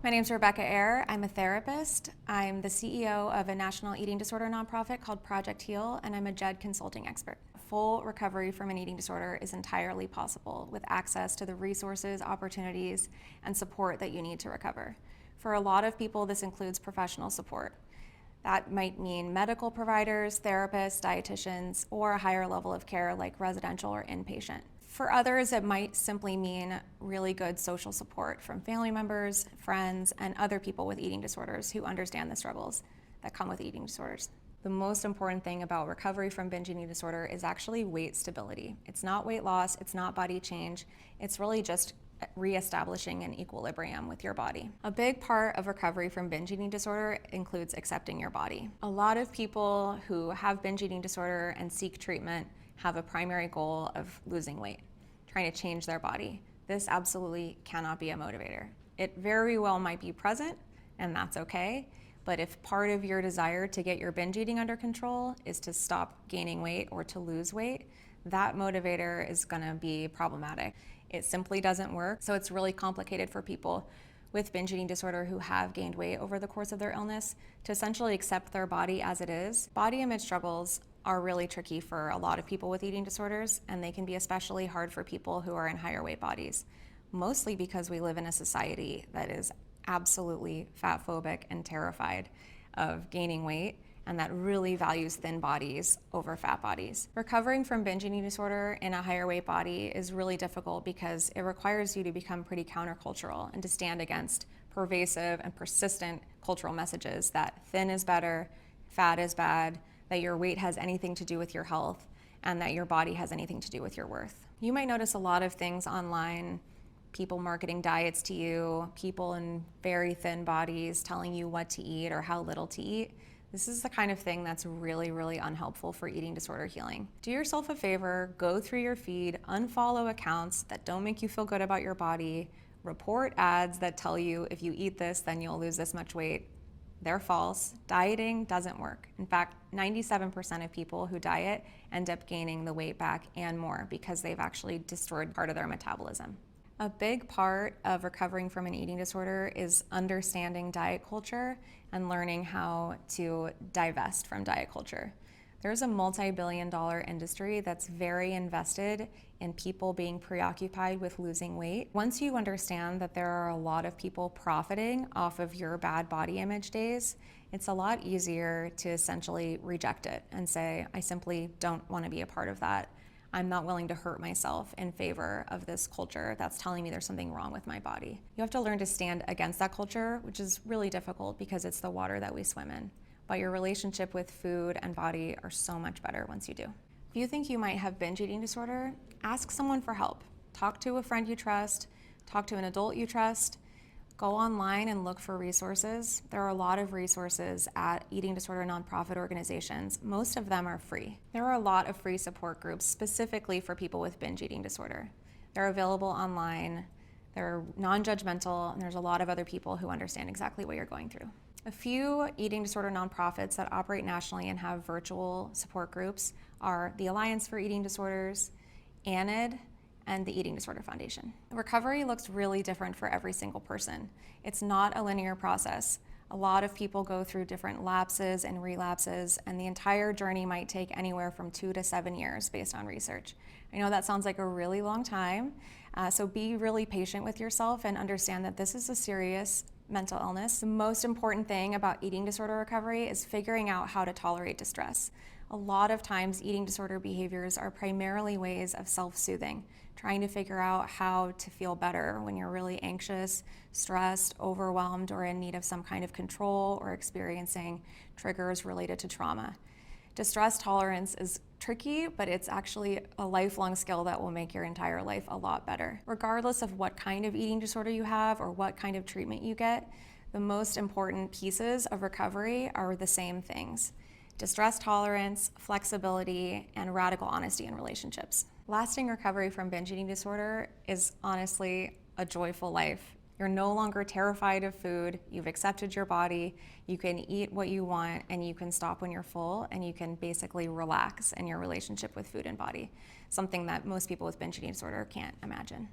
My name's Rebecca Eyre. I'm a therapist. I'm the CEO of a national eating disorder nonprofit called Project Heal, and I'm a JED consulting expert. Full recovery from an eating disorder is entirely possible with access to the resources, opportunities, and support that you need to recover. For a lot of people, this includes professional support. That might mean medical providers, therapists, dietitians, or a higher level of care like residential or inpatient. For others, it might simply mean really good social support from family members, friends, and other people with eating disorders who understand the struggles that come with eating disorders. The most important thing about recovery from binge eating disorder is actually weight stability. It's not weight loss, it's not body change, it's really just reestablishing an equilibrium with your body. A big part of recovery from binge eating disorder includes accepting your body. A lot of people who have binge eating disorder and seek treatment have a primary goal of losing weight, trying to change their body. This absolutely cannot be a motivator. It very well might be present, and that's okay, but if part of your desire to get your binge eating under control is to stop gaining weight or to lose weight, that motivator is gonna be problematic. It simply doesn't work, so it's really complicated for people with binge eating disorder who have gained weight over the course of their illness to essentially accept their body as it is. Body image struggles are really tricky for a lot of people with eating disorders, and they can be especially hard for people who are in higher weight bodies, mostly because we live in a society that is absolutely fat phobic and terrified of gaining weight, and that really values thin bodies over fat bodies. Recovering from binge eating disorder in a higher weight body is really difficult because it requires you to become pretty countercultural and to stand against pervasive and persistent cultural messages that thin is better, fat is bad, that your weight has anything to do with your health, and that your body has anything to do with your worth. You might notice a lot of things online, people marketing diets to you, people in very thin bodies telling you what to eat or how little to eat. This is the kind of thing that's really, really unhelpful for eating disorder healing. Do yourself a favor, go through your feed, unfollow accounts that don't make you feel good about your body, report ads that tell you if you eat this, then you'll lose this much weight. They're false. Dieting doesn't work. In fact, 97% of people who diet end up gaining the weight back and more because they've actually destroyed part of their metabolism. A big part of recovering from an eating disorder is understanding diet culture and learning how to divest from diet culture. There's a multi-billion-dollar industry that's very invested in people being preoccupied with losing weight. Once you understand that there are a lot of people profiting off of your bad body image days, it's a lot easier to essentially reject it and say, I simply don't want to be a part of that. I'm not willing to hurt myself in favor of this culture that's telling me there's something wrong with my body. You have to learn to stand against that culture, which is really difficult because it's the water that we swim in. But your relationship with food and body are so much better once you do. If you think you might have binge eating disorder, ask someone for help. Talk to a friend you trust, talk to an adult you trust, go online and look for resources. There are a lot of resources at eating disorder nonprofit organizations. Most of them are free. There are a lot of free support groups specifically for people with binge eating disorder. They're available online, they're non-judgmental, and there's a lot of other people who understand exactly what you're going through. A few eating disorder nonprofits that operate nationally and have virtual support groups are the Alliance for Eating Disorders, ANID, and the Eating Disorder Foundation. Recovery looks really different for every single person. It's not a linear process. A lot of people go through different lapses and relapses, and the entire journey might take anywhere from 2 to 7 years based on research. I know that sounds like a really long time, so be really patient with yourself and understand that this is a serious mental illness. The most important thing about eating disorder recovery is figuring out how to tolerate distress. A lot of times eating disorder behaviors are primarily ways of self-soothing, trying to figure out how to feel better when you're really anxious, stressed, overwhelmed, or in need of some kind of control or experiencing triggers related to trauma. Distress tolerance is tricky, but it's actually a lifelong skill that will make your entire life a lot better. Regardless of what kind of eating disorder you have or what kind of treatment you get, the most important pieces of recovery are the same things: distress tolerance, flexibility, and radical honesty in relationships. Lasting recovery from binge eating disorder is honestly a joyful life. You're no longer terrified of food, you've accepted your body, you can eat what you want, and you can stop when you're full, and you can basically relax in your relationship with food and body, something that most people with binge eating disorder can't imagine.